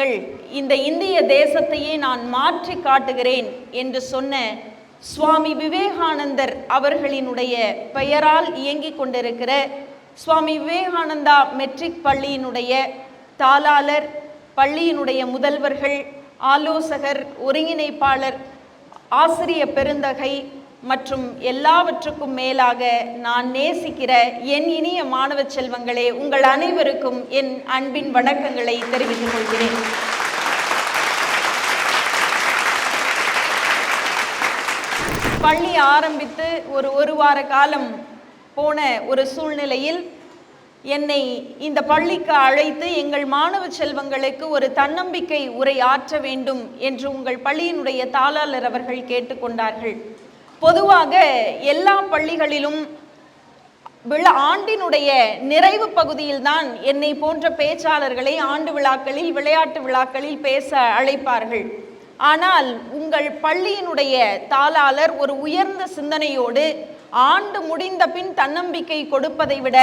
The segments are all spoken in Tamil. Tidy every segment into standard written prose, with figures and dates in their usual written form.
பாருங்கள், இந்த இந்திய தேசத்தையே நான் மாற்றி காட்டுகிறேன் என்று சொன்ன சுவாமி விவேகானந்தர் அவர்களினுடைய பெயரால் இயங்கிக் கொண்டிருக்கிற சுவாமி விவேகானந்தா மெட்ரிக் பள்ளியினுடைய தாளாளர், பள்ளியினுடைய முதல்வர்கள், ஆலோசகர், ஒருங்கிணைப்பாளர், ஆசிரிய பெருந்தகை மற்றும் எல்லாவற்றுக்கும் மேலாக நான் நேசிக்கிற என் இனிய மாணவ செல்வங்களே, உங்கள் அனைவருக்கும் என் அன்பின் வணக்கங்களை தெரிவித்துக் கொள்கிறேன். பள்ளி ஆரம்பித்து ஒரு வார காலம் போன ஒரு சூழ்நிலையில் என்னை இந்த பள்ளிக்கு அழைத்து எங்கள் மாணவ செல்வங்களுக்கு ஒரு தன்னம்பிக்கை உரை ஆற்ற வேண்டும் என்று உங்கள் பள்ளியினுடைய தாளாளர் அவர்கள் கேட்டுக்கொண்டார்கள். பொதுவாக எல்லா பள்ளிகளிலும் ஆண்டினுடைய நிறைவு பகுதியில்தான் என்னை போன்ற பேச்சாளர்களை ஆண்டு விழாக்களில், விளையாட்டு விழாக்களில் பேச அழைப்பார்கள். ஆனால் உங்கள் பள்ளியினுடைய தாளாளர் ஒரு உயர்ந்த சிந்தனையோடு ஆண்டு முடிந்த பின் தன்னம்பிக்கை கொடுப்பதை விட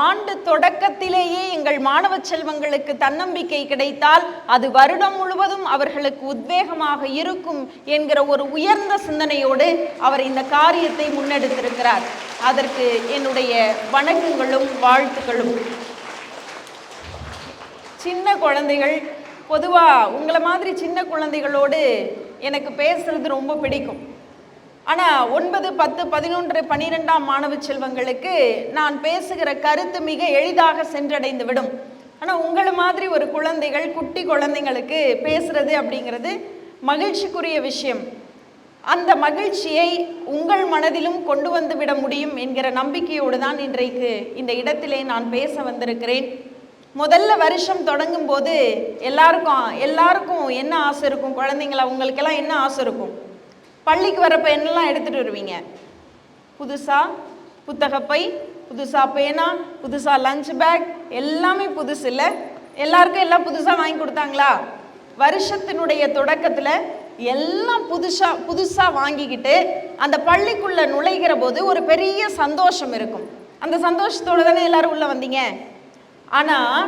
ஆண்டு தொடக்கத்திலேயே எங்கள் மாணவ செல்வங்களுக்கு தன்னம்பிக்கை கிடைத்தால் அது வருடம் முழுவதும் அவர்களுக்கு உத்வேகமாக இருக்கும் என்கிற ஒரு உயர்ந்த சிந்தனையோடு அவர் இந்த காரியத்தை முன்னெடுத்திருக்கிறார். அதற்கு என்னுடைய வணக்கங்களும் வாழ்த்துக்களும். சின்ன குழந்தைகள், பொதுவாக உங்களை மாதிரி சின்ன குழந்தைகளோடு எனக்கு பேசுறது ரொம்ப பிடிக்கும். ஆனால் 9, 10, 11, 12ஆம் மாணவ செல்வங்களுக்கு நான் பேசுகிற கருத்து மிக எளிதாக சென்றடைந்து விடும். ஆனால் உங்களை மாதிரி ஒரு குழந்தைகள், குட்டி குழந்தைங்களுக்கு பேசுறது அப்படிங்கிறது மகிழ்ச்சிக்குரிய விஷயம். அந்த மகிழ்ச்சியை உங்கள் மனதிலும் கொண்டு வந்து விட முடியும் என்கிற நம்பிக்கையோடு தான் இன்றைக்கு இந்த இடத்திலே நான் பேச வந்திருக்கிறேன். முதல்ல வருஷம் தொடங்கும் போது எல்லாருக்கும் என்ன ஆசை இருக்கும்? குழந்தைங்களா, உங்களுக்கெல்லாம் என்ன ஆசை இருக்கும்? பள்ளிக்கு வரப்போ என்னெல்லாம் எடுத்துகிட்டு வருவீங்க? புதுசாக புத்தகப்பை, புதுசாக பேனா, புதுசாக லஞ்ச் பேக், எல்லாமே புதுசு இல்லை? எல்லாருக்கும் எல்லாம் புதுசாக வாங்கி கொடுத்தாங்களா? வருஷத்தினுடைய தொடக்கத்தில் எல்லாம் புதுசாக வாங்கிக்கிட்டு அந்த பள்ளிக்குள்ளே நுழைகிற போது ஒரு பெரிய சந்தோஷம் இருக்கும். அந்த சந்தோஷத்தோடு தானே எல்லாரும் உள்ளே வந்தீங்க. ஆனால்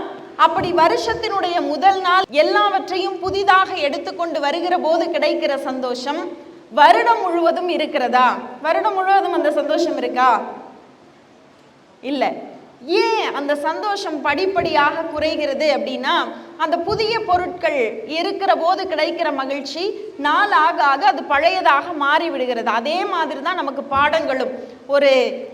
அப்படி வருஷத்தினுடைய முதல் நாள் எல்லாவற்றையும் புதிதாக எடுத்துக்கொண்டு வருகிற போது கிடைக்கிற சந்தோஷம் வருடம் முழுவதும் இருக்கிறதா? வருடம் முழுவதும் அந்த சந்தோஷம் இருக்கா? இல்லை. ஏன் அந்த சந்தோஷம் படிப்படியாக குறைகிறது அப்படின்னா, அந்த புதிய பொருட்கள் இருக்கிற போது கிடைக்கிற மகிழ்ச்சி நாள் ஆக ஆக அது பழையதாக மாறி விடுகிறது. அதே மாதிரி தான் நமக்கு பாடங்களும். ஒரு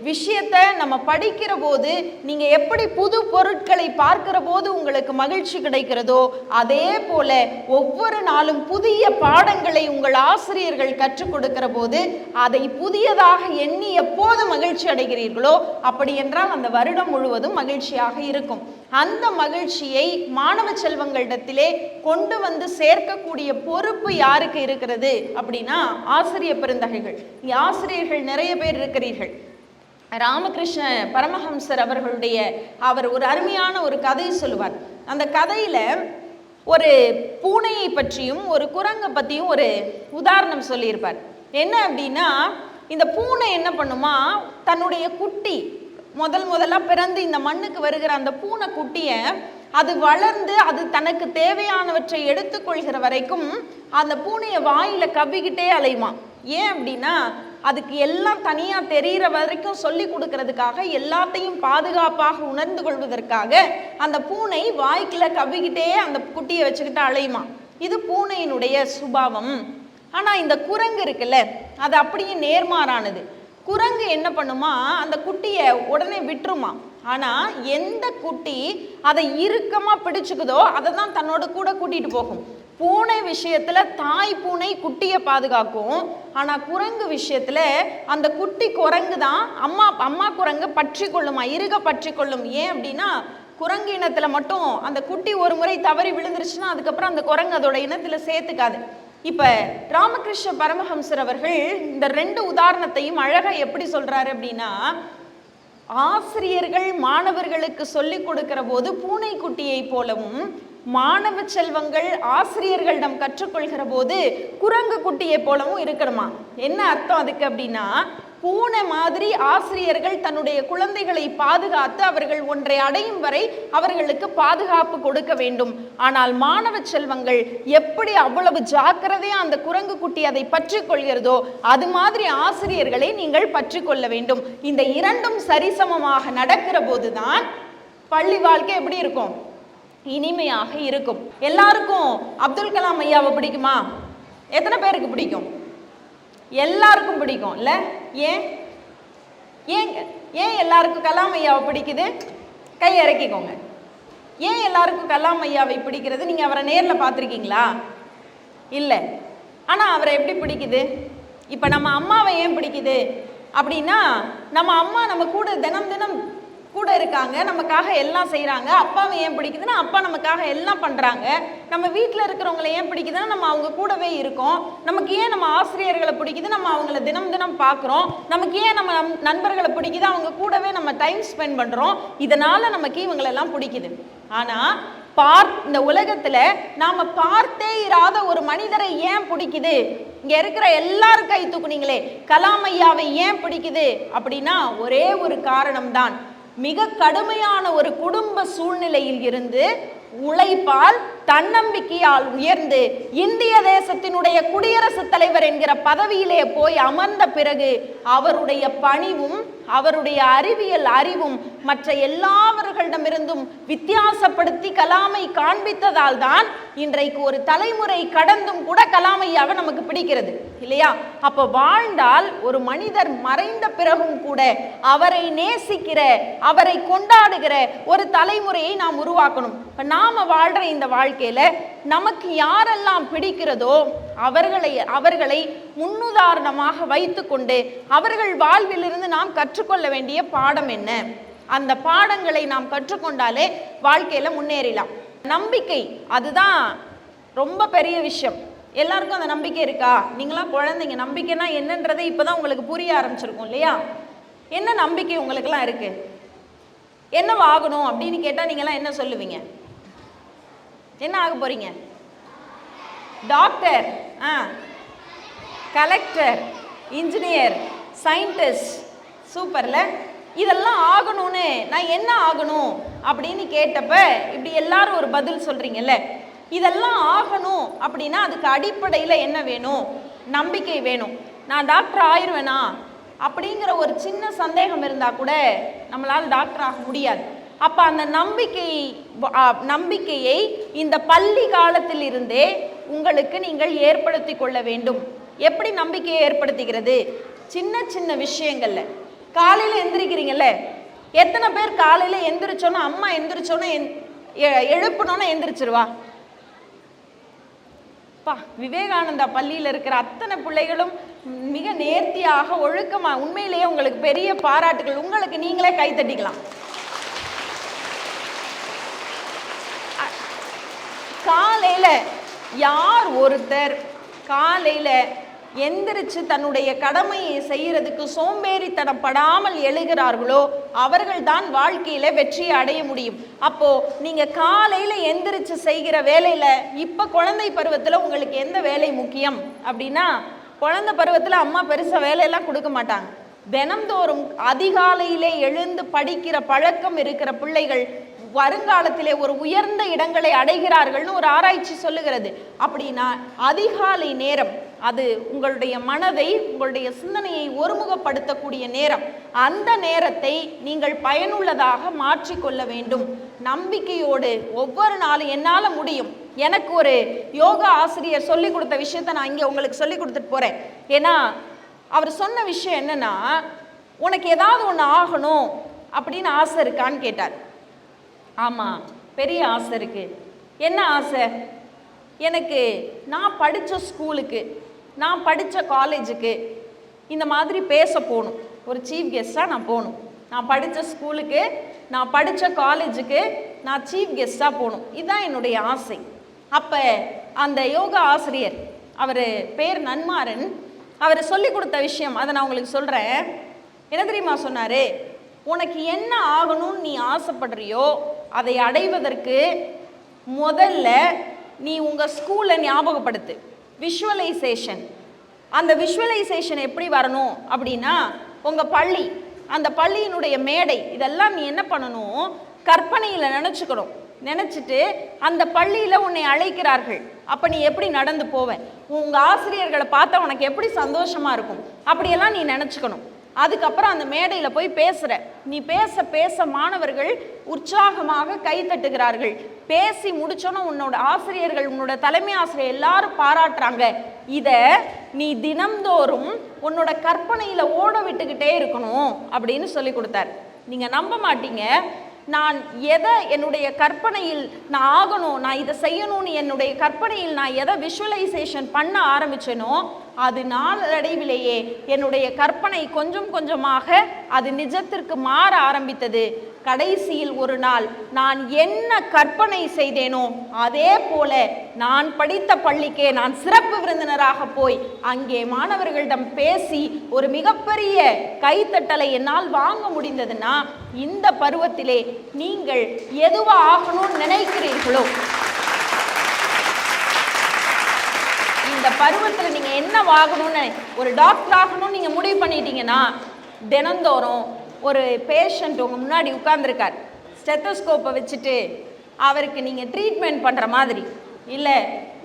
விஷயத்தை நம்ம படிக்கிற போது நீங்கள் எப்படி புது பொருட்களை பார்க்கிற போது உங்களுக்கு மகிழ்ச்சி கிடைக்கிறதோ, அதே போல ஒவ்வொரு நாளும் புதிய பாடங்களை உங்கள் ஆசிரியர்கள் கற்றுக் கொடுக்கிற போது அதை புதியதாக எண்ணி எப்போது மகிழ்ச்சி அடைகிறீர்களோ அப்படி என்றால் அந்த வருடம் முழுவதும் மகிழ்ச்சியாக இருக்கும். அந்த மகிழ்ச்சியை மாணவ செல்வங்களிடத்திலே கொண்டு வந்து சேர்க்கக்கூடிய பொறுப்பு யாருக்கு இருக்கிறது அப்படின்னா, ஆசிரிய பெருந்தகைகள். ஆசிரியர்கள் நிறைய பேர் இருக்கிறீர்கள். ராமகிருஷ்ண பரமஹம்சர் அவர் ஒரு அருமையான ஒரு கதை சொல்லுவார். அந்த கதையில ஒரு பூனையை பற்றியும் ஒரு குரங்கை பற்றியும் ஒரு உதாரணம் சொல்லியிருப்பார். என்ன அப்படின்னா, இந்த பூனை என்ன பண்ணுமா, தன்னுடைய குட்டி முதலாக பிறந்து இந்த மண்ணுக்கு வருகிற அந்த பூனை குட்டியை அது வளர்ந்து அது தனக்கு தேவையானவற்றை எடுத்துக்கொள்கிற வரைக்கும் அந்த பூனையை வாயில கவ்விக்கிட்டே அலையுமா. ஏன் அப்படின்னா, அதுக்கு எல்லாம் தனியாக தெரிகிற வரைக்கும் சொல்லி கொடுக்கறதுக்காக, எல்லாத்தையும் பாதுகாப்பாக உணர்ந்து கொள்வதற்காக அந்த பூனை வாய்க்குள்ள கவ்விக்கிட்டே அந்த குட்டியை வச்சுக்கிட்டு அலையுமா. இது பூனையினுடைய சுபாவம். ஆனால் இந்த குரங்கு இருக்குல்ல, அது அப்படியே நேர்மாறானது. குரங்கு என்ன பண்ணுமா, அந்த குட்டியை உடனே விட்டுருமா. ஆனால் எந்த குட்டி அதை இறுக்கமாக பிடிச்சுக்குதோ அதை தான் தன்னோட கூட கூட்டிகிட்டு போகும். பூனை விஷயத்தில் தாய் பூனை குட்டியை பாதுகாக்கும். ஆனால் குரங்கு விஷயத்தில் அந்த குட்டி குரங்கு தான் அம்மா குரங்கு பற்றி கொள்ளுமா, இறுக பற்றி கொள்ளும். ஏன் அப்படின்னா, குரங்கு இனத்தில் மட்டும் அந்த குட்டி ஒரு முறை தவறி விழுந்துருச்சுன்னா அதுக்கப்புறம் அந்த குரங்கு அதோட இனத்தில் சேர்த்துக்காது. இப்போ ராமகிருஷ்ண பரமஹம்சர் அவர்கள் இந்த 2 உதாரணத்தையும் அழகாக எப்படி சொல்கிறாரு அப்படின்னா, ஆசிரியர்கள் மாணவர்களுக்கு சொல்லிக் கொடுக்கிற போது பூனைக்குட்டியை போலவும், மாணவ செல்வங்கள் ஆசிரியர்களிடம் கற்றுக்கொள்கிற போது குரங்கு குட்டியை போலவும் இருக்கணுமா. என்ன அர்த்தம் அதுக்கு அப்படின்னா, பூனை மாதிரி ஆசிரியர்கள் தன்னுடைய குழந்தைகளை பாதுகாத்து அவர்கள் ஒன்றை அடையும் வரை அவர்களுக்கு பாதுகாப்பு கொடுக்க வேண்டும். ஆனால் மாணவ செல்வங்கள் எப்படி அவ்வளவு ஜாக்கிரதையா அந்த குரங்கு குட்டி அதை பற்றி கொள்கிறதோ அது மாதிரி ஆசிரியர்களை நீங்கள் பற்றி கொள்ள வேண்டும். இந்த இரண்டும் சரிசமமாக நடக்கிற போதுதான் பள்ளி வாழ்க்கை எப்படி இருக்கும்? இனிமையாக இருக்கும். எல்லாருக்கும் அப்துல் கலாம் ஐயாவை பிடிக்குமா? எத்தனை பேருக்கு பிடிக்கும்? எல்லாருக்கும் பிடிக்கும் இல்ல? ஏன் ஏன் ஏன் எல்லாருக்கும் கலாம் ஐயாவை பிடிக்குது? கை இறக்கிக்கோங்க. ஏன் எல்லாருக்கும் கலாம் ஐயாவை பிடிக்கிறது? நீங்க அவரை நேர்ல பார்த்துருக்கீங்களா? இல்லை. ஆனா அவரை எப்படி பிடிக்குது? இப்ப நம்ம அம்மாவை ஏன் பிடிக்குது அப்படின்னா, நம்ம அம்மா நம்ம கூட தினம் தினம் கூட இருக்காங்க, நமக்காக எல்லாம் செய்கிறாங்க. அப்பாவை ஏன் பிடிக்குதுன்னா அப்பா நமக்காக எல்லாம் பண்ணுறாங்க. நம்ம வீட்டில் இருக்கிறவங்களை ஏன் பிடிக்குதுன்னா நம்ம அவங்க கூடவே இருக்கோம். நமக்கு ஏன் நம்ம ஆசிரியர்களை பிடிக்குது? நம்ம அவங்கள தினம் தினம் பார்க்குறோம். நமக்கு ஏன் நம்ம நண்பர்களை பிடிக்குது? அவங்க கூடவே நம்ம டைம் ஸ்பெண்ட் பண்ணுறோம். இதனால் நமக்கு இவங்களெல்லாம் பிடிக்குது. ஆனால் இந்த உலகத்தில் நாம் பார்த்தே இராத ஒரு மனிதரை ஏன் பிடிக்குது? இங்கே இருக்கிற எல்லாரும் கை தூக்குனீங்களே, கலாம் ஐயாவை ஏன் பிடிக்குது அப்படின்னா ஒரே ஒரு காரணம்தான். மிக கடுமையான ஒரு குடும்ப சூழ்நிலையில் இருந்து உழைப்பால் தன்னம்பிக்கையால் உயர்ந்து இந்திய தேசத்தினுடைய குடியரசுத் தலைவர் என்கிற பதவியிலே போய் அமர்ந்த பிறகு அவருடைய பணிவும் அவருடைய அறிவியல் அறிவும் மற்ற எல்லாவர்களிடமிருந்தும் வித்தியாசப்படுத்தி கலாமை காண்பித்ததால் தான் இன்றைக்கு ஒரு தலைமுறை கடந்தும் கூட கலாம் ஐயாவை நமக்கு பிடிக்கிறது இல்லையா? அப்ப வாழ்ந்தால் ஒரு மனிதர் மறைந்த பிறகும் கூட அவரை நேசிக்கிற, அவரை கொண்டாடுகிற ஒரு தலைமுறையை நாம் உருவாக்கணும். இப்ப நாம வாழ்ற இந்த வாழ்க்கையில நமக்கு யாரெல்லாம் பிடிக்கிறதோ அவர்களை முன்னுதாரணமாக வைத்துக்கொண்டு அவர்கள் வாழ்விலிருந்து நாம் கற்றுக்கொள்ள வேண்டிய பாடம் என்ன? அந்த பாடங்களை நாம் கற்றுக்கொண்டாலே வாழ்க்கையில முன்னேறலாம். நம்பிக்கை அதுதான் ரொம்ப பெரிய விஷயம். எல்லாருக்கும் அந்த நம்பிக்கை இருக்கா? நீங்களாம் குழந்தைங்க, நம்பிக்கைனா என்னன்றதை இப்பதான் உங்களுக்கு புரிய ஆரம்பிச்சிருக்கும் இல்லையா? என்ன நம்பிக்கை உங்களுக்கெல்லாம் இருக்கு? என்னவாகணும் அப்படின்னு கேட்டா நீங்களாம் என்ன சொல்லுவீங்க? என்ன ஆக போறீங்க? Doctor, collector, engineer, scientist. சூப்பர்ல. இதெல்லாம் ஆகணும்னு நான் என்ன ஆகணும் அப்படின்னு கேட்டப்ப இப்படி எல்லாரும் ஒரு பதில் சொல்றீங்கல்ல. இதெல்லாம் ஆகணும் அப்படின்னா அதுக்கு அடிப்படையில் என்ன வேணும்? நம்பிக்கை வேணும். நான் டாக்டர் ஆயிடுவேனா அப்படிங்கிற ஒரு சின்ன சந்தேகம் இருந்தால் கூட நம்மளால் டாக்டர் ஆக முடியாது. அப்போ அந்த நம்பிக்கையை இந்த பள்ளி காலத்தில் இருந்தே உங்களுக்கு நீங்கள் ஏற்படுத்தி கொள்ள வேண்டும். எப்படி நம்பிக்கையை ஏற்படுத்திக்கிறது? சின்ன சின்ன விஷயங்கள்ல. காலையில் எந்திரிக்கிறீங்கல்ல, எத்தனை பேர் காலையில் எந்திரிச்சோன்னா அம்மா எந்திரிச்சோன்னா எழுப்பணும்னா எந்திரிச்சிருவா? விவேகானந்தா பள்ளியில் இருக்கிற அத்தனை பிள்ளைகளும் மிக நேர்த்தியாக ஒழுக்கமா, உண்மையிலேயே உங்களுக்கு பெரிய பாராட்டுகள். உங்களுக்கு நீங்களே கை தட்டிக்கலாம். காலையில யார் ஒருத்தர் காலையில எந்திரிச்சு தன்னுடைய கடமையை செய்யறதுக்கு சோம்பேறித்தனம் படாமல் எழுகிறார்களோ அவர்கள் தான் வாழ்க்கையில வெற்றியை அடைய முடியும். அப்போ நீங்க காலையில எந்திரிச்சு செய்கிற வேலையில, இப்ப குழந்தை பருவத்துல உங்களுக்கு எந்த வேலை முக்கியம் அப்படின்னா, குழந்தை பருவத்துல அம்மா பெருசா வேலையெல்லாம் கொடுக்க மாட்டாங்க. தினம்தோறும் அதிகாலையிலே எழுந்து படிக்கிற பழக்கம் இருக்கிற பிள்ளைகள் வருங்காலத்திலே ஒரு உயர்ந்த இடங்களை அடைகிறார்கள்னு ஒரு ஆராய்ச்சி சொல்லுகிறது. அப்படின்னா அதிகாலை நேரம் அது உங்களுடைய மனதை, உங்களுடைய சிந்தனையை ஒருமுகப்படுத்தக்கூடிய நேரம். அந்த நேரத்தை நீங்கள் பயனுள்ளதாக மாற்றிக்கொள்ள வேண்டும். நம்பிக்கையோடு ஒவ்வொரு நாளும் என்னால் முடியும். எனக்கு ஒரு யோகா ஆசிரியர் சொல்லி கொடுத்த விஷயத்தை நான் இங்கே உங்களுக்கு சொல்லி கொடுத்துட்டு போகிறேன். ஏன்னா அவர் சொன்ன விஷயம் என்னன்னா, உனக்கு ஏதாவது ஒன்று ஆகணும் அப்படின்னு ஆசை இருக்கான்னு கேட்டார். ஆமாம், பெரிய ஆசை இருக்கு. என்ன ஆசை? எனக்கு நான் படித்த ஸ்கூலுக்கு, நான் படித்த காலேஜுக்கு இந்த மாதிரி பேச போகணும். ஒரு சீஃப் கெஸ்ட்டாக நான் போகணும். நான் படித்த ஸ்கூலுக்கு, நான் படித்த காலேஜுக்கு நான் சீஃப் கெஸ்ட்டாக போகணும். இதுதான் என்னுடைய ஆசை. அப்போ அந்த யோகா ஆசிரியர், அவர் பேர் நன்மாறன், அவர் சொல்லி கொடுத்த விஷயம் அதை நான் உங்களுக்கு சொல்கிறேன். என்ன தெரியுமா சொன்னார்? உனக்கு என்ன ஆகணும்னு நீ ஆசைப்படுறியோ அதை அடைவதற்கு முதல்ல நீ உங்கள் ஸ்கூலை ஞாபகப்படுத்து. விஷுவலைசேஷன். அந்த விஷுவலைசேஷன் எப்படி வரணும் அப்படின்னா, உங்கள் பள்ளி, அந்த பள்ளியினுடைய மேடை, இதெல்லாம் நீ என்ன பண்ணணும், கற்பனையில் நினச்சிக்கணும். நினச்சிட்டு அந்த பள்ளியில் உன்னை அழைக்கிறார்கள், அப்போ நீ எப்படி நடந்து போவேன், உங்கள் ஆசிரியர்களை பார்த்தா உனக்கு எப்படி சந்தோஷமாக இருக்கும், அப்படியெல்லாம் நீ நினச்சிக்கணும். அதுக்கப்புறம் அந்த மேடையில் போய் பேசுகிற, நீ பேச பேச மாணவர்கள் உற்சாகமாக கை தட்டுகிறார்கள். பேசி முடிச்சோன்னு உன்னோட ஆசிரியர்கள், உன்னோட தலைமை ஆசிரியர் எல்லாரும் பாராட்டுறாங்க. இதை நீ தினம்தோறும் உன்னோட கற்பனையில் ஓட விட்டுக்கிட்டே இருக்கணும் அப்படின்னு சொல்லி கொடுத்தார். நீங்கள் நம்ப மாட்டீங்க, நான் எதை என்னுடைய கற்பனையில் நான் ஆகணும், நான் இதை செய்யணும்னு என்னுடைய கற்பனையில் நான் எதை விஷுவலைசேஷன் பண்ண ஆரம்பிச்சேனோ அது நாளடைவிலேயே என்னுடைய கற்பனை கொஞ்சம் கொஞ்சமாக அது நிஜத்திற்கு மாற ஆரம்பித்தது. கடைசியில் ஒரு நாள் நான் என்ன கற்பனை செய்தேனோ அதே போல நான் படித்த பள்ளிக்கே நான் சிறப்பு விருந்தினராக போய் அங்கே மாணவர்களிடம் பேசி ஒரு மிகப்பெரிய கைத்தட்டலை என்னால் வாங்க முடிந்ததுன்னா, இந்த பருவத்திலே நீங்கள் எதுவா ஆகணும்னு நினைக்கிறீர்களோ, இந்த பருவத்தில் நீங்கள் என்ன ஆகணும்னு, ஒரு டாக்டர் ஆகணும்னு நீங்கள் முடிவு பண்ணிட்டீங்கன்னா, தினந்தோறும் ஒரு பேஷண்ட் உங்கள் முன்னாடி உட்கார்ந்துருக்கார், ஸ்டெத்தோஸ்கோப்பை வச்சுட்டு அவருக்கு நீங்கள் ட்ரீட்மெண்ட் பண்ணுற மாதிரி, இல்லை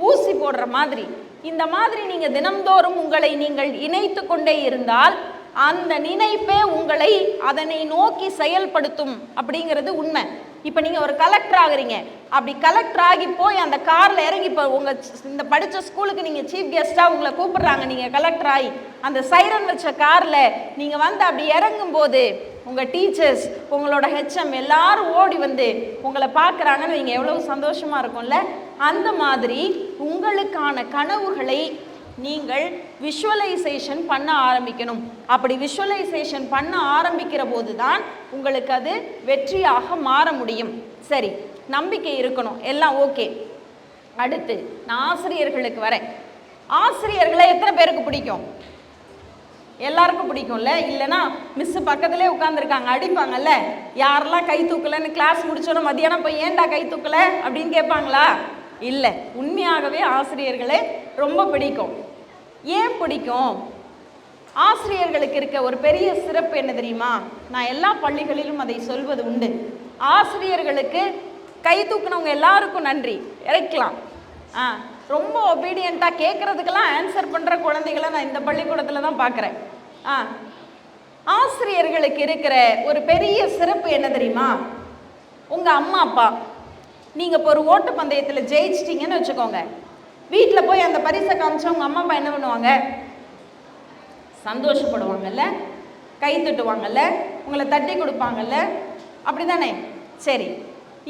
ஊசி போடுற மாதிரி, இந்த மாதிரி நீங்கள் தினம்தோறும் உங்களை நீங்கள் இணைத்து கொண்டே இருந்தால் அந்த நினைப்பே உங்களை அதனை நோக்கி செயல்படுத்தும் அப்படிங்கிறது உண்மை. இப்போ நீங்கள் ஒரு கலெக்டர் ஆகுறீங்க, அப்படி கலெக்டர் ஆகி போய் அந்த காரில் இறங்கி, இப்போ உங்கள் இந்த படித்த ஸ்கூலுக்கு நீங்கள் சீஃப் கெஸ்ட்டாக உங்களை கூப்பிடுறாங்க, நீங்கள் கலெக்டர் ஆகி அந்த சைரன் வச்ச காரில் நீங்கள் வந்து அப்படி இறங்கும்போது உங்கள் டீச்சர்ஸ், உங்களோட ஹெச்எம் எல்லாரும் ஓடி வந்து உங்களை பார்க்குறாங்கன்னு நீங்கள் எவ்வளோ சந்தோஷமாக இருக்கும்ல. அந்த மாதிரி உங்களுக்கான கனவுகளை நீங்கள் விஷுவலைசேஷன் பண்ண ஆரம்பிக்கணும். அப்படி விஷுவலைசேஷன் பண்ண ஆரம்பிக்கிற போது தான் உங்களுக்கு அது வெற்றியாக மாற முடியும். சரி, நம்பிக்கை இருக்கணும், எல்லாம் ஓகே. அடுத்து நான் ஆசிரியர்களுக்கு வரேன். ஆசிரியர்களை எத்தனை பேருக்கு பிடிக்கும்? எல்லாருக்கும் பிடிக்கும்ல. இல்லைன்னா மிஸ்ஸு பக்கத்துலேயே உட்காந்துருக்காங்க, அடிப்பாங்கல்ல. யாரெல்லாம் கை தூக்கலைன்னு கிளாஸ் முடிச்சோன்னா மதியானம் போய் ஏன்டா கை தூக்கலை அப்படின்னு கேட்பாங்களா? இல்லை, உண்மையாகவே ஆசிரியர்களே ரொம்ப பிடிக்கும். ஏன் பிடிக்கும்? ஆசிரியர்களுக்கு இருக்க ஒரு பெரிய சிறப்பு என்ன தெரியுமா? நான் எல்லா பள்ளிகளிலும் அதை சொல்வது உண்டு. ஆசிரியர்களுக்கு கை தூக்குனவங்க எல்லாருக்கும் நன்றி இறைக்கலாம். ரொம்ப ஒபீடியண்ட்டாக கேட்குறதுக்கெல்லாம் ஆன்சர் பண்ணுற குழந்தைகளை நான் இந்த பள்ளிக்கூடத்தில் தான் பார்க்குறேன். ஆசிரியர்களுக்கு இருக்கிற ஒரு பெரிய சிறப்பு என்ன தெரியுமா? உங்கள் அம்மா அப்பா, நீங்கள் இப்போ ஒரு ஓட்டு பந்தயத்தில் ஜெயிச்சிட்டிங்கன்னு வச்சுக்கோங்க, வீட்டில் போய் அந்த பரிசை காமிச்சா உங்கள் அம்மா அப்பா என்ன பண்ணுவாங்க? சந்தோஷப்படுவாங்கல்ல, கை தட்டுவாங்கல்ல, உங்களை தட்டி கொடுப்பாங்கல்ல, அப்படி தானே? சரி,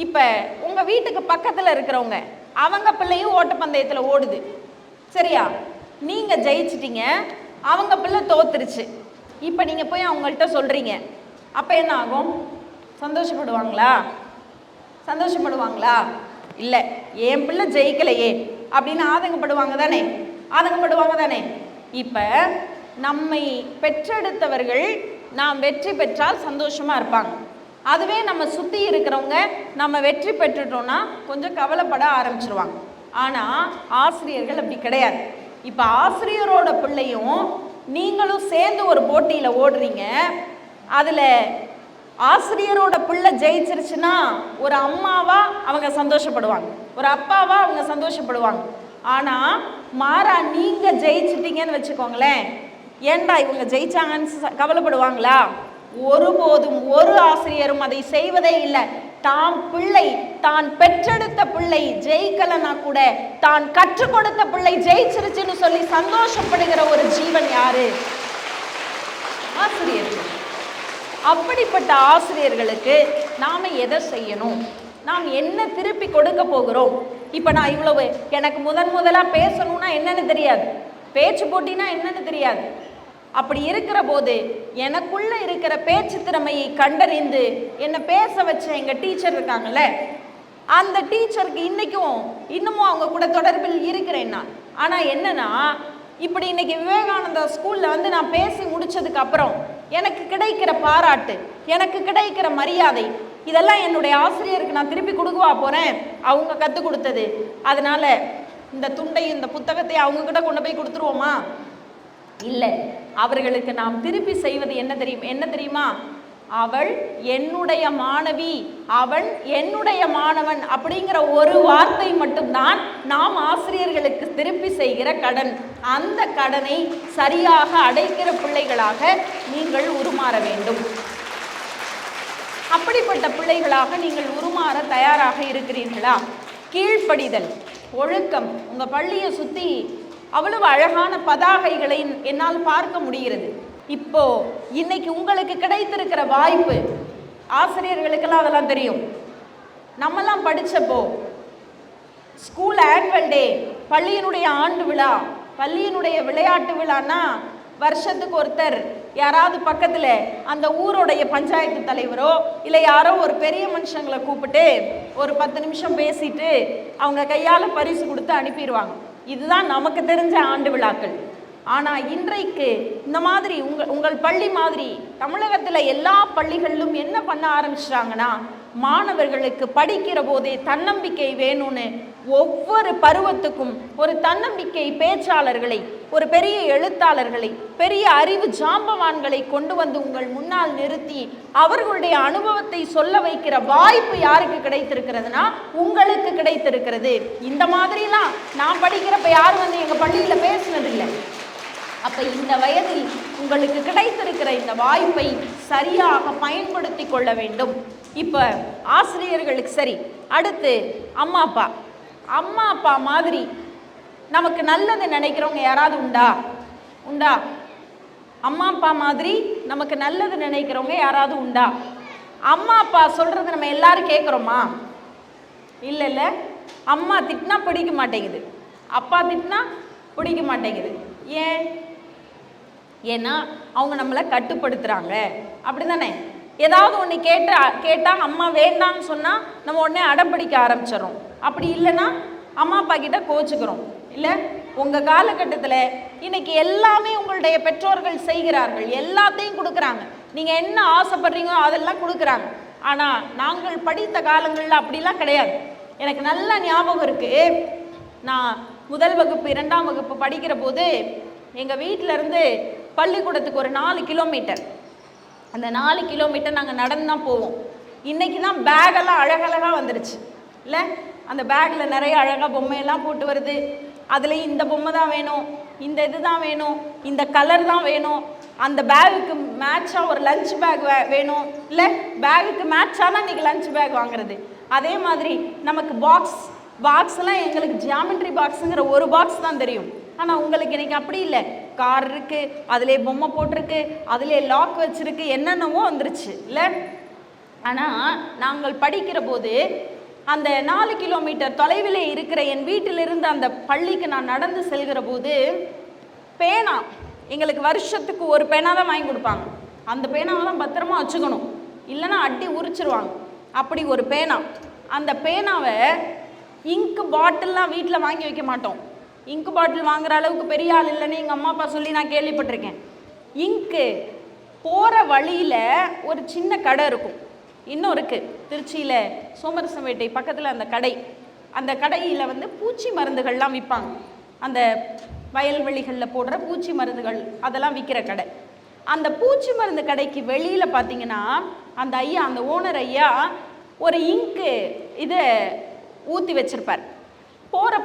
இப்போ உங்கள் வீட்டுக்கு பக்கத்தில் இருக்கிறவங்க, அவங்க பிள்ளையும் ஓட்டப்பந்தயத்தில் ஓடுது, சரியா? நீங்கள் ஜெயிச்சிட்டிங்க, அவங்க பிள்ளை தோத்துருச்சு. இப்போ நீங்கள் போய் அவங்கள்ட்ட சொல்கிறீங்க, அப்போ என்ன ஆகும்? சந்தோஷப்படுவாங்களா? சந்தோஷப்படுவாங்களா? இல்லை, என் பிள்ளை ஜெயிக்கலையே அப்படின்னு ஆதங்கப்படுவாங்க தானே? ஆதங்கப்படுவாங்க தானே? இப்போ நம்மை பெற்றெடுத்தவர்கள் நாம் வெற்றி பெற்றால் சந்தோஷமாக இருப்பாங்க. அதுவே நம்ம சுற்றி இருக்கிறவங்க நம்ம வெற்றி பெற்றுட்டோன்னா கொஞ்சம் கவலைப்பட ஆரம்பிச்சிருவாங்க. ஆனால் ஆசிரியர்கள் அப்படி கிடையாது. இப்போ ஆசிரியரோட பிள்ளையும் நீங்களும் சேர்ந்து ஒரு போட்டியில் ஓடுறீங்க. அதில் ஆசிரியரோட பிள்ளை ஜெயிச்சிருச்சுன்னா ஒரு அம்மாவா அவங்க சந்தோஷப்படுவாங்க, ஒரு அப்பாவா அவங்க சந்தோஷப்படுவாங்க. ஆனால் மாறா நீங்கள் ஜெயிச்சிட்டீங்கன்னு வச்சுக்கோங்களேன், ஏண்டா இவங்க ஜெயிச்சாங்கன்னு கவலைப்படுவாங்களா? ஒருபோதும் ஒரு ஆசிரியரும் அதை செய்வதே இல்லை. தான் பிள்ளை, தான் பெற்றெடுத்த பிள்ளை ஜெயிக்கலன்னா கூட தான் கற்றுக் கொடுத்த பிள்ளை ஜெயிச்சிருச்சுன்னு சொல்லி சந்தோஷப்படுகிற ஒரு ஜீவன் யாரு? ஆசிரியர்கள். அப்படிப்பட்ட ஆசிரியர்களுக்கு நாம எதை செய்யணும்? நாம் என்ன திருப்பி கொடுக்க போகிறோம்? இப்போ நான் இவ்வளவு எனக்கு முதலாக பேசணும்னா என்னன்னு தெரியாது, பேச்சு போட்டினா என்னன்னு தெரியாது. அப்படி இருக்கிற போது எனக்குள்ள இருக்கிற பேச்சு திறமையை கண்டறிந்து என்னை பேச வச்ச எங்கள் டீச்சர் இருக்காங்கல்ல, அந்த டீச்சருக்கு இன்னமும் அவங்க கூட தொடர்பில் இருக்கிறேன் நான். ஆனால் என்னன்னா, இப்படி இன்னைக்கு விவேகானந்தா ஸ்கூலில் வந்து நான் பேசி முடிச்சதுக்கு அப்புறம் எனக்கு கிடைக்கிற பாராட்டு, எனக்கு கிடைக்கிற மரியாதை, இதெல்லாம் என்னுடைய ஆசிரியருக்கு நான் திருப்பி கொடுக்கவா போகிறேன்? அவங்க கற்றுக் கொடுத்தது. அதனால் இந்த துண்டையும் இந்த புத்தகத்தையும் அவங்கக்கிட்ட கொண்டு போய் கொடுத்துருவோமா? இல்லை, அவர்களுக்கு நாம் திருப்பி செய்வது என்ன தெரியுமா? அவள் என்னுடைய மாணவி, அவன் என்னுடைய மாணவன் அப்படிங்கிற ஒரு வார்த்தை மட்டும்தான் நாம் ஆசிரியர்களுக்கு திருப்பி செய்கிற கடன். அந்த கடனை சரியாக அடைக்கிற பிள்ளைகளாக நீங்கள் உருமாற வேண்டும். அப்படிப்பட்ட பிள்ளைகளாக நீங்கள் உருமாற தயாராக இருக்கிறீர்களா? கீழ்ப்படிதல், ஒழுக்கம். உங்கள் பள்ளியை சுற்றி அவ்வளவு அழகான பதாகைகளை என்னால் பார்க்க முடிகிறது. இப்போ இன்னைக்கு உங்களுக்கு கிடைத்திருக்கிற வாய்ப்பு, ஆசிரியர்களுக்கெல்லாம் அதெல்லாம் தெரியும். நம்மெல்லாம் படித்தப்போ ஸ்கூல் ஆனுவல் டே, பள்ளியினுடைய ஆண்டு விழா, பள்ளியினுடைய விளையாட்டு விழான்னா வருஷத்துக்கு ஒருத்தர் யாராவது பக்கத்தில் அந்த ஊரோடைய பஞ்சாயத்து தலைவரோ இல்லை யாரோ ஒரு பெரிய மனுஷங்களை கூப்பிட்டு ஒரு 10 நிமிஷம் பேசிட்டு அவங்க கையால் பரிசு கொடுத்து அனுப்பிடுவாங்க. இதுதான் நமக்கு தெரிஞ்ச ஆண்டு விழாக்கள். ஆனால் இன்றைக்கு இந்த மாதிரி உங்கள் பள்ளி மாதிரி தமிழகத்தில் எல்லா பள்ளிகளிலும் என்ன பண்ண ஆரம்பிச்சிட்டாங்கன்னா, மாணவர்களுக்கு படிக்கிற போதே தன்னம்பிக்கை வேணும்னு ஒவ்வொரு பருவத்துக்கும் ஒரு தன்னம்பிக்கை பேச்சாளர்களை, ஒரு பெரிய எழுத்தாளர்களை, பெரிய அறிவு ஜாம்பவான்களை கொண்டு வந்து உங்கள் முன்னால் நிறுத்தி அவர்களுடைய அனுபவத்தை சொல்ல வைக்கிற வாய்ப்பு யாருக்கு கிடைத்திருக்கிறதுனா உங்களுக்கு கிடைத்திருக்கிறது. இந்த மாதிரிலாம் நான் படிக்கிறப்ப யாரும் வந்து எங்கள் பள்ளியில் பேசினதில்லை. அப்போ இந்த வயதில் உங்களுக்கு கிடைத்திருக்கிற இந்த வாய்ப்பை சரியாக பயன்படுத்தி கொள்ள வேண்டும். இப்போ ஆசிரியர்களுக்கு சரி, அடுத்து அம்மா அப்பா மாதிரி நமக்கு நல்லது நினைக்கிறவங்க யாராவது உண்டா? அம்மா அப்பா மாதிரி நமக்கு நல்லது நினைக்கிறவங்க யாராவது உண்டா? அம்மா அப்பா சொல்றது நம்ம எல்லாரும் கேட்குறோமா? இல்லை. அம்மா திட்டினா பிடிக்க மாட்டேங்குது, அப்பா திட்டினா பிடிக்க மாட்டேங்குது. ஏன்னா அவங்க நம்மளை கட்டுப்படுத்துகிறாங்க, அப்படி தானே? ஏதாவது ஒன்று கேட்டால் அம்மா வேண்டான்னு சொன்னால் நம்ம உடனே அடம்பிடிக்க ஆரம்பிச்சிடறோம். அப்படி இல்லைன்னா அம்மா அப்பா கிட்ட கோச்சுக்கிறோம். இல்லை, உங்கள் காலகட்டத்தில் இன்னைக்கு எல்லாமே உங்களுடைய பெற்றோர்கள் செய்கிறார்கள், எல்லாத்தையும் கொடுக்குறாங்க. நீங்கள் என்ன ஆசைப்படுறீங்களோ அதெல்லாம் கொடுக்குறாங்க. ஆனால் நாங்கள் படித்த காலங்களில் அப்படிலாம் கிடையாது. எனக்கு நல்ல ஞாபகம் இருக்குது. நான் 1 வகுப்பு 2ஆம் வகுப்பு படிக்கிற போது எங்கள் வீட்டிலேருந்து பள்ளிக்கூடத்துக்கு ஒரு 4 கிலோமீட்டர். அந்த 4 கிலோமீட்டர் நாங்கள் நடந்து தான் போவோம். இன்றைக்கி தான் பேகெல்லாம் அழகழகாக வந்துருச்சு இல்லை? அந்த பேக்கில் நிறைய அழகாக பொம்மையெல்லாம் போட்டு வருது. அதுலேயும் இந்த பொம்மை தான் வேணும், இந்த இது தான் வேணும், இந்த கலர் தான் வேணும், அந்த பேகுக்கு மேட்சாக ஒரு லஞ்ச் பேக் வேணும். இல்லை, பேகுக்கு மேட்சானா இன்றைக்கி லஞ்ச் பேக் வாங்குறது. அதே மாதிரி நமக்கு பாக்ஸ்லாம் எங்களுக்கு ஜியாமெட்ரி பாக்ஸுங்கிற ஒரு பாக்ஸ் தான் தெரியும். ஆனால் உங்களுக்கு இன்றைக்கி அப்படி இல்லை. கார் இருக்குது, அதிலே பொம்மை போட்டிருக்கு, அதிலே லாக் வச்சுருக்கு, என்னென்னவோ வந்துருச்சு இல்லை? ஆனால் நாங்கள் படிக்கிற போது அந்த 4 கிலோமீட்டர் தொலைவில் இருக்கிற என் வீட்டிலிருந்து அந்த பள்ளிக்கு நான் நடந்து செல்கிற போது பேனா, எங்களுக்கு வருஷத்துக்கு ஒரு பேனா தான் வாங்கி கொடுப்பாங்க. அந்த பேனாவை தான் பத்திரமா வச்சுக்கணும், இல்லைன்னா அட்டி உரிச்சிருவாங்க. அப்படி ஒரு பேனா. அந்த பேனாவை இங்கு பாட்டில்லாம் வீட்டில் வாங்கி வைக்க மாட்டோம். இங்கு பாட்டில் வாங்குற அளவுக்கு பெரிய ஆள் இல்லைன்னு எங்கள் அம்மா அப்பா சொல்லி நான் கேள்விப்பட்டிருக்கேன். இங்கு போகிற வழியில் ஒரு சின்ன கடை இருக்கும், இன்னும் இருக்குது திருச்சியில் சோமரசம்பேட்டை பக்கத்தில் அந்த கடையில் வந்து பூச்சி மருந்துகள்லாம் விற்பாங்க. அந்த வயல்வெளிகளில் போடுற பூச்சி மருந்துகள் அதெல்லாம் விற்கிற கடை. அந்த பூச்சி மருந்து கடைக்கு வெளியில் பார்த்தீங்கன்னா அந்த ஓனர் ஐயா ஒரு இங்கு இதை ஊற்றி வச்சிருப்பார்.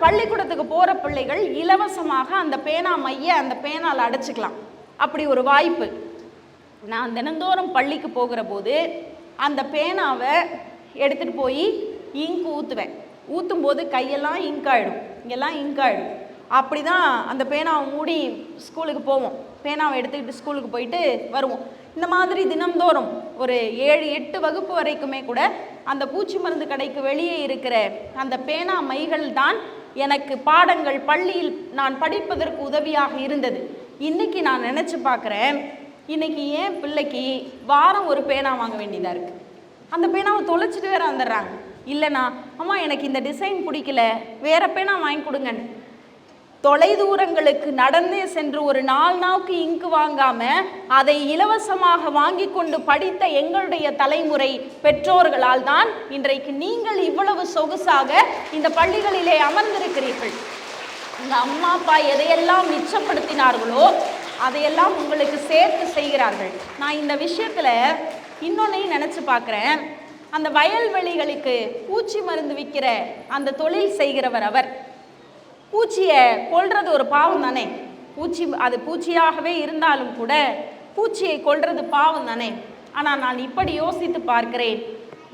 பள்ளிக்கூடத்துக்கு போகிற பிள்ளைகள் இலவசமாக அந்த பேனா மைய அந்த பேனால் அடைச்சிக்கலாம். அப்படி ஒரு வாய்ப்பு. நான் தினந்தோறும் பள்ளிக்கு போகிற போது அந்த பேனாவை எடுத்துகிட்டு போய் இங்கு ஊற்றுவேன். ஊற்றும் போது கையெல்லாம் இங்காயிடும், இங்கெல்லாம் இங்காயிடும். அப்படி தான் அந்த பேனாவை மூடி ஸ்கூலுக்கு போவோம். பேனாவை எடுத்துக்கிட்டு ஸ்கூலுக்கு போயிட்டு வருவோம். இந்த மாதிரி தினந்தோறும் ஒரு 7-8 வகுப்பு வரைக்குமே கூட அந்த பூச்சி மருந்து கடைக்கு வெளியே இருக்கிற அந்த பேனா மைகள் தான் எனக்கு பாடங்கள் பள்ளியில் நான் படிப்பதற்கு உதவியாக இருந்தது. இன்றைக்கி நான் நினச்சி பார்க்குறேன், இன்றைக்கி ஏன் பிள்ளைக்கு வாரம் ஒரு பேனா வாங்க வேண்டியதாக இருக்குது. அந்த பேனாவை தொலைச்சிட்டு வேற வந்துடுறாங்க. இல்லைனா அம்மா எனக்கு இந்த டிசைன் பிடிக்கல, வேறு பேனா வாங்கி கொடுங்கன்னு. தொலைதூரங்களுக்கு நடந்தே சென்று ஒரு 4 நாளுக்கு இங்கு வாங்காமல் அதை இலவசமாக வாங்கி கொண்டு படித்த எங்களுடைய தலைமுறை பெற்றோர்களால் தான் இன்றைக்கு நீங்கள் இவ்வளவு சொகுசாக இந்த பள்ளிகளிலே அமர்ந்திருக்கிறீர்கள். உங்கள் அம்மா அப்பா எதையெல்லாம் மிச்சப்படுத்தினார்களோ அதையெல்லாம் உங்களுக்கு சேர்த்து செய்கிறார்கள். நான் இந்த விஷயத்தில் இன்னொன்னையும் நினச்சி பார்க்குறேன். அந்த வயல்வெளிகளுக்கு பூச்சி மருந்து விற்கிற அந்த தொழில் செய்கிறவர், அவர் பூச்சியை கொல்றது ஒரு பாவம் தானே. அது பூச்சியாகவே இருந்தாலும் கூட பூச்சியை கொல்றது பாவம் தானே. ஆனால் நான் இப்படி யோசித்து பார்க்கிறேன்,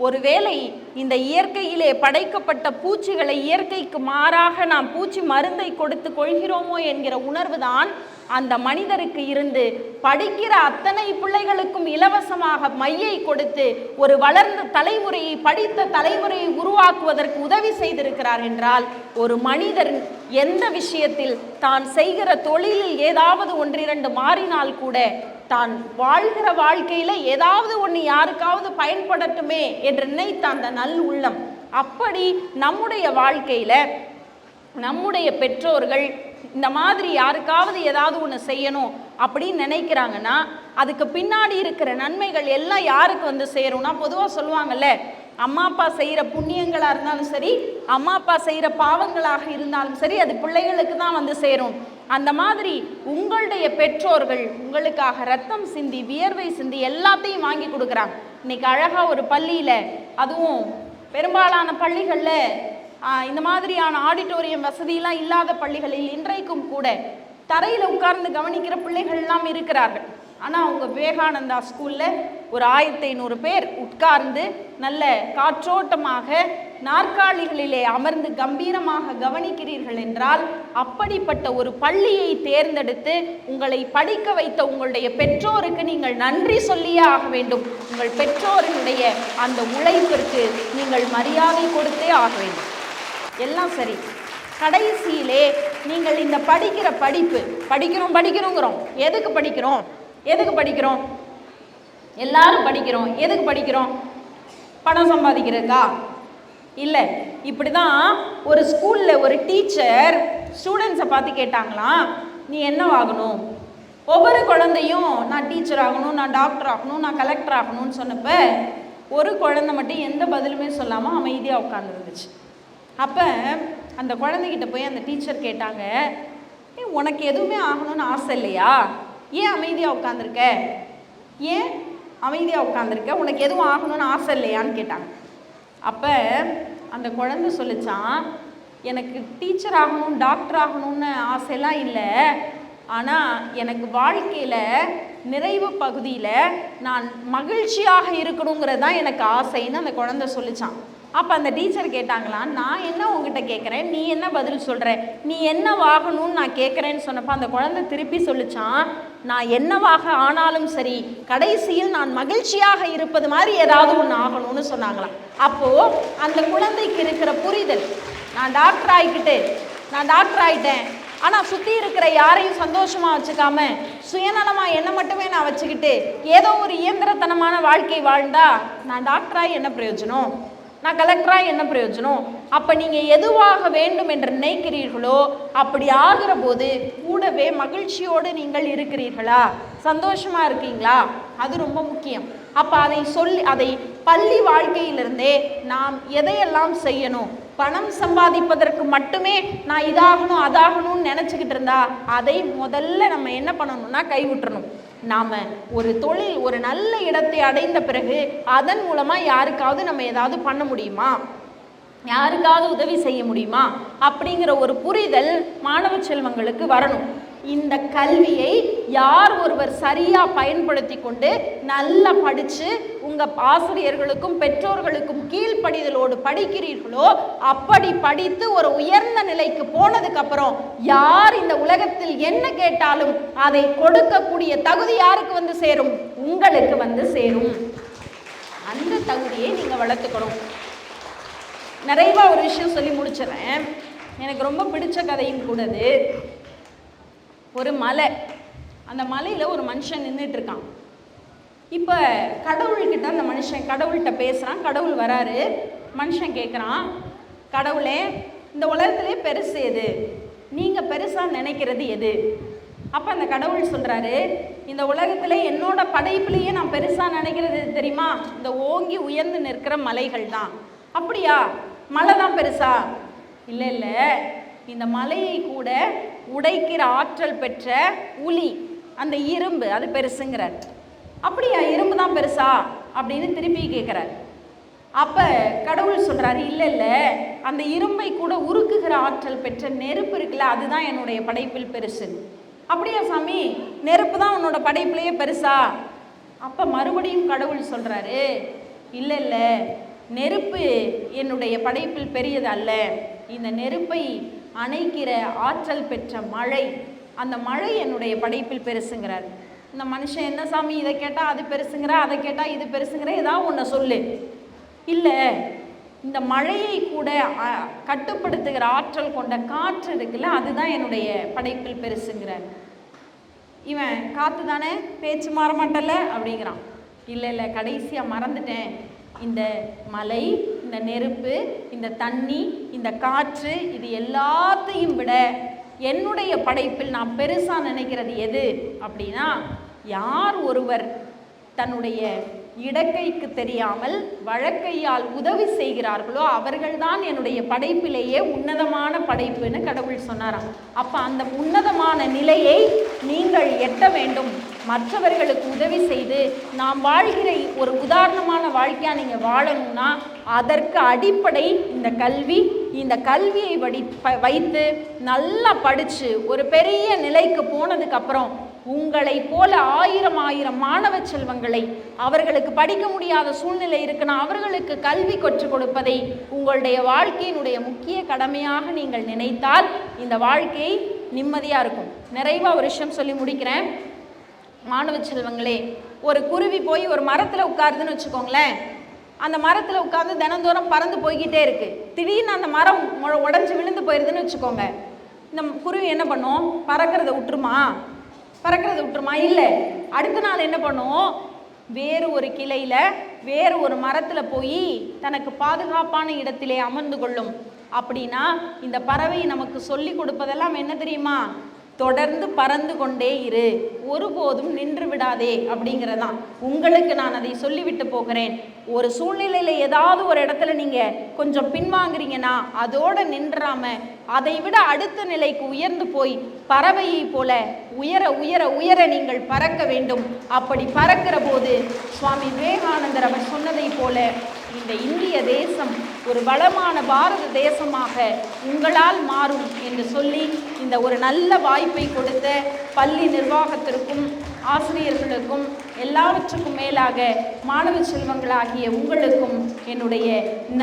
ஒருவேளை இந்த இயற்கையிலே படைக்கப்பட்ட பூச்சிகளை இயற்கைக்கு மாறாக நாம் பூச்சி மருந்தை கொடுத்து கொள்கிறோமோ என்கிற உணர்வு தான் அந்த மனிதருக்கு இருந்து படிக்கிற அத்தனை பிள்ளைகளுக்கும் இலவசமாக மையை கொடுத்து ஒரு வளர்ந்த தலைமுறையை, படித்த தலைமுறையை உருவாக்குவதற்கு உதவி செய்திருக்கிறார் என்றால், ஒரு மனிதர் எந்த விஷயத்தில் தான் செய்கிற தொழிலில் ஏதாவது ஒன்றிரண்டு மாறினால் கூட தான் வாழ்கிற வாழ்க்கையில ஏதாவது ஒன்று யாருக்காவது பயன்படட்டுமே என்று நினைத்த அந்த நல் உள்ளம், அப்படி நம்முடைய வாழ்க்கையில நம்முடைய பெற்றோர்கள் இந்த மாதிரி யாருக்காவது ஏதாவது ஒன்று செய்யணும் அப்படின்னு நினைக்கிறாங்கன்னா அதுக்கு பின்னாடி இருக்கிற நன்மைகள் எல்லாம் யாருக்கு வந்து சேரும்னா, பொதுவாக சொல்லுவாங்கல்ல, அம்மா அப்பா செய்கிற புண்ணியங்களாக இருந்தாலும் சரி, அம்மா அப்பா செய்கிற பாவங்களாக இருந்தாலும் சரி, அது பிள்ளைகளுக்கு தான் வந்து சேரும். அந்த மாதிரி உங்களுடைய பெற்றோர்கள் உங்களுக்காக ரத்தம் சிந்தி வியர்வை சிந்தி எல்லாத்தையும் வாங்கி கொடுக்குறாங்க. இன்னைக்கு அழகாக ஒரு பள்ளியில், அதுவும் பெரும்பாலான பள்ளிகளில் இந்த மாதிரியான ஆடிட்டோரியம் வசதியெல்லாம் இல்லாத பள்ளிகளில் இன்றைக்கும் கூட தரையில் உட்கார்ந்து கவனிக்கிற பிள்ளைகள்லாம் இருக்கிறார்கள். ஆனால் அவங்க விவேகானந்தா ஸ்கூலில் ஒரு 1500 பேர் உட்கார்ந்து நல்ல காற்றோட்டமாக நாற்காலிகளிலே அமர்ந்து கம்பீரமாக கவனிக்கிறீர்கள் என்றால், அப்படிப்பட்ட ஒரு பள்ளியை தேர்ந்தெடுத்து உங்களை படிக்க வைத்த உங்களுடைய பெற்றோருக்கு நீங்கள் நன்றி சொல்லியே ஆக வேண்டும். உங்கள் பெற்றோரினுடைய அந்த உழைப்பிற்கு நீங்கள் மரியாதை கொடுத்தே ஆக வேண்டும். எல்லாம் சரி, கடைசியிலே நீங்கள் இந்த படிக்கிற படிப்பு படிக்கிறோங்கிறோம். எதுக்கு படிக்கிறோம்? எல்லாரும் படிக்கிறோம். எதுக்கு படிக்கிறோம்? பணம் சம்பாதிக்கிறதுக்கா? இல்லை. இப்படி தான் ஒரு ஸ்கூலில் ஒரு டீச்சர் ஸ்டூடெண்ட்ஸை பார்த்து கேட்டாங்களாம், நீ என்னவாகணும்? ஒவ்வொரு குழந்தையும் நான் டீச்சர் ஆகணும், நான் டாக்டர் ஆகணும், நான் கலெக்டர் ஆகணும்னு சொன்னப்ப ஒரு குழந்தை மட்டும் எந்த பதிலுமே சொல்லாமல் அமைதியாக உட்காந்துருந்துச்சு. அப்போ அந்த குழந்தைகிட்ட போய் அந்த டீச்சர் கேட்டாங்க, உனக்கு எதுவுமே ஆகணும்னு ஆசை இல்லையா? ஏன் அமைதியாக உட்காந்துருக்க? உனக்கு எதுவும் ஆகணும்னு ஆசை இல்லையான்னு கேட்டாங்க. அப்போ அந்த குழந்தை சொல்லிச்சான், எனக்கு டீச்சர் ஆகணும் டாக்டர் ஆகணும்னு ஆசையெல்லாம் இல்லை, ஆனால் எனக்கு வாழ்க்கையில் நிறைவு பகுதியில் நான் மகிழ்ச்சியாக இருக்கணுங்கிறது தான் எனக்கு ஆசைன்னு அந்த குழந்தை சொல்லிச்சான். அப்போ அந்த டீச்சர் கேட்டாங்களாம், நான் என்ன உங்ககிட்ட கேட்குறேன், நீ என்ன பதில் சொல்கிற? நீ என்னவாகணும்னு நான் கேட்குறேன்னு சொன்னப்போ அந்த குழந்தை திருப்பி சொல்லிச்சான், நான் என்னவாக ஆனாலும் சரி, கடைசியில் நான் மகிழ்ச்சியாக இருப்பது மாதிரி ஏதாவது ஒன்று ஆகணும்னு சொன்னாங்களாம். அப்போது அந்த குழந்தைக்கு இருக்கிற புரிதல், நான் டாக்டர் ஆகிட்டேன், ஆனால் சுற்றி இருக்கிற யாரையும் சந்தோஷமாக வச்சுக்காம சுயநலமாக என்ன மட்டுமே நான் வச்சுக்கிட்டு ஏதோ ஒரு இயந்திரத்தனமான வாழ்க்கை வாழ்ந்தா நான் டாக்டராக என்ன பிரயோஜனம், நான் கலெக்டராக என்ன பிரயோஜனம்? அப்போ நீங்கள் எதுவாக வேண்டும் என்று நினைக்கிறீர்களோ அப்படி ஆகிற போது கூடவே மகிழ்ச்சியோடு நீங்கள் இருக்கிறீர்களா, சந்தோஷமாக இருக்கீங்களா? அது ரொம்ப முக்கியம். அப்போ அதை பள்ளி வாழ்க்கையிலிருந்தே நாம் எதையெல்லாம் செய்யணும், பணம் சம்பாதிப்பதற்கு மட்டுமே நான் இதாகணும் அதாகணும்னு நினச்சிக்கிட்டு இருந்தா அதை முதல்ல நம்ம என்ன பண்ணணும்னா கைவிட்டுறணும். நாம் ஒரு தொழில் ஒரு நல்ல இடத்தை அடைந்த பிறகு அதன் மூலமாக யாருக்காவது நம்ம ஏதாவது பண்ண முடியுமா, யாருக்காவது உதவி செய்ய முடியுமா அப்படிங்கிற ஒரு புரிதல் மாணவ செல்வங்களுக்கு வரணும். இந்த கல்வியை யார் ஒருவர் சரியாக பயன்படுத்தி கொண்டு நல்லா படித்து உங்கள் ஆசிரியர்களுக்கும் பெற்றோர்களுக்கும் கீழ்ப்படிதலோடு படிக்கிறீர்களோ, அப்படி படித்து ஒரு உயர்ந்த நிலைக்கு போனதுக்கப்புறம் யார் இந்த உலகத்தில் என்ன கேட்டாலும் அதை கொடுக்கக்கூடிய தகுதி யாருக்கு வந்து சேரும்? உங்களுக்கு வந்து சேரும். அந்த தகுதியை நீங்கள் வளர்த்துக்கணும். நிறைவாக ஒரு விஷயம் சொல்லி முடிச்சிடறேன். எனக்கு ரொம்ப பிடிச்ச கதையும் கூடது. ஒரு மலை, அந்த மலையில் ஒரு மனுஷன் நின்றுட்டு இருக்கான். இப்போ கடவுள்கிட்ட அந்த மனுஷன் கடவுள்கிட்ட பேசுகிறான். கடவுள் வராரு. மனுஷன் கேட்குறான், கடவுளே இந்த உலகத்திலே பெருசு எது, நீங்கள் பெருசாக நினைக்கிறது எது? அப்போ அந்த கடவுள் சொல்கிறாரு, இந்த உலகத்தில் என்னோட படைப்புலேயே நான் பெருசாக நினைக்கிறது தெரியுமா, இந்த ஓங்கி உயர்ந்து நிற்கிற மலைகள் தான். அப்படியா, மலை தான் பெருசா? இல்லை, இந்த மலையை கூட உடைக்கிற ஆற்றல் பெற்ற உளி, அந்த இரும்பு அது பெருசுங்கிறார். அப்படியா, இரும்பு தான் பெருசா அப்படின்னு திருப்பி கேட்குறார். அப்போ கடவுள் சொல்கிறாரு, இல்லை இல்லை, அந்த இரும்பை கூட உருக்குகிற ஆற்றல் பெற்ற நெருப்பு இருக்குல்ல, அதுதான் என்னுடைய படைப்பில் பெருசு. அப்படியா சாமி, நெருப்பு தான் உன்னோட படைப்பிலேயே பெருசா? அப்போ மறுபடியும் கடவுள் சொல்கிறாரு, இல்லை இல்லை, நெருப்பு என்னுடைய படைப்பில் பெரியது அல்ல, இந்த நெருப்பை அணைக்கிற ஆற்றல் பெற்ற மழை, அந்த மழை என்னுடைய படைப்பில் பெருசுங்கிறார். இந்த மனுஷன், என்ன சாமி இதை கேட்டால் அது பெருசுங்கிற, அதை கேட்டால் இது பெருசுங்கிற, ஏதாவது ஒன்று சொல்லு. இல்லை, இந்த மழையை கூட கட்டுப்படுத்துகிற ஆற்றல் கொண்ட காற்று இருக்குல்ல, அதுதான் என்னுடைய படைப்பில் பெருசுங்கிறார். இவன் காற்று தானே, பேச்சு மாற மாட்டல அப்படிங்கிறான். இல்லை இல்லை, கடைசியாக மறந்துட்டேன், இந்த மலை, இந்த நெருப்பு, இந்த தண்ணி, இந்த காற்று, இது எல்லாத்தையும் விட என்னுடைய படைப்பில் நான் பெருசாக நினைக்கிறது எது அப்படின்னா, யார் ஒருவர் தன்னுடைய இடக்கைக்கு தெரியாமல் வழக்கையால் உதவி செய்கிறார்களோ அவர்கள்தான் என்னுடைய படைப்பிலேயே உன்னதமான படைப்புன்னு கடவுள் சொன்னாராம். அப்போ அந்த உன்னதமான நிலையை நீங்கள் எட்ட வேண்டும். மற்றவர்களுக்கு உதவி செய்து நாம் வாழ்கிற ஒரு உதாரணமான வாழ்க்கையாக நீங்கள் வாழணும்னா அதற்கு அடிப்படை இந்த கல்வி. இந்த கல்வியை வைத்து நல்லா படித்து ஒரு பெரிய நிலைக்கு போனதுக்கப்புறம் உங்களை போல ஆயிரம் மாணவ செல்வங்களை, அவர்களுக்கு படிக்க முடியாத சூழ்நிலை இருக்குன்னா அவர்களுக்கு கல்வி கற்றுக் கொடுப்பதை உங்களுடைய வாழ்க்கையினுடைய முக்கிய கடமையாக நீங்கள் நினைத்தால் இந்த வாழ்க்கை நிம்மதியாக இருக்கும். நிறைவாக ஒரு விஷயம் சொல்லி முடிக்கிறேன். மாணவ செல்வங்களே, ஒரு குருவி போய் ஒரு மரத்தில் உட்காருதுன்னு வச்சுக்கோங்களேன். அந்த மரத்தில் உட்கார்ந்து தினந்தோறும் பறந்து போய்கிட்டே இருக்குது. திடீர்னு அந்த மரம் உடஞ்சி விழுந்து போயிடுதுன்னு வச்சுக்கோங்க. இந்த குருவி என்ன பண்ணும்? பறக்கிறத விட்டுருமா? இல்லை. அடுத்த நாள் என்ன பண்ணும்? வேறு ஒரு கிளையில் வேறு ஒரு மரத்தில் போய் தனக்கு பாதுகாப்பான இடத்திலே அமர்ந்து கொள்ளும். அப்படின்னா இந்த பறவை நமக்கு சொல்லி கொடுப்பதெல்லாம் என்ன தெரியுமா? தொடர்ந்து பறந்து கொண்டே இரு, ஒருபோதும் நின்று விடாதே அப்படிங்கிறதான். உங்களுக்கு நான் அதை சொல்லிவிட்டு போகிறேன். ஒரு சூழ்நிலையில் ஏதாவது ஒரு இடத்துல நீங்கள் கொஞ்சம் பின்வாங்குறீங்கன்னா அதோடு நின்றாம அதை விட அடுத்த நிலைக்கு உயர்ந்து போய் பறவையை போல உயர உயர உயர நீங்கள் பறக்க வேண்டும். அப்படி பறக்கிற போது சுவாமி விவேகானந்தர் அவர் சொன்னதை போல இந்த இந்திய தேசம் ஒரு வளமான பாரத தேசமாக உங்களால் மாறும் என்று சொல்லி இந்த ஒரு நல்ல வாய்ப்பை கொடுத்த பள்ளி நிர்வாகத்திற்கும் ஆசிரியர்களுக்கும் எல்லாவற்றுக்கும் மேலாக மாணவ செல்வங்களாகிய உங்களுக்கும் என்னுடைய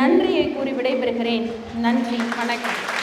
நன்றியை கூறி விடைபெறுகிறேன். நன்றி, வணக்கம்.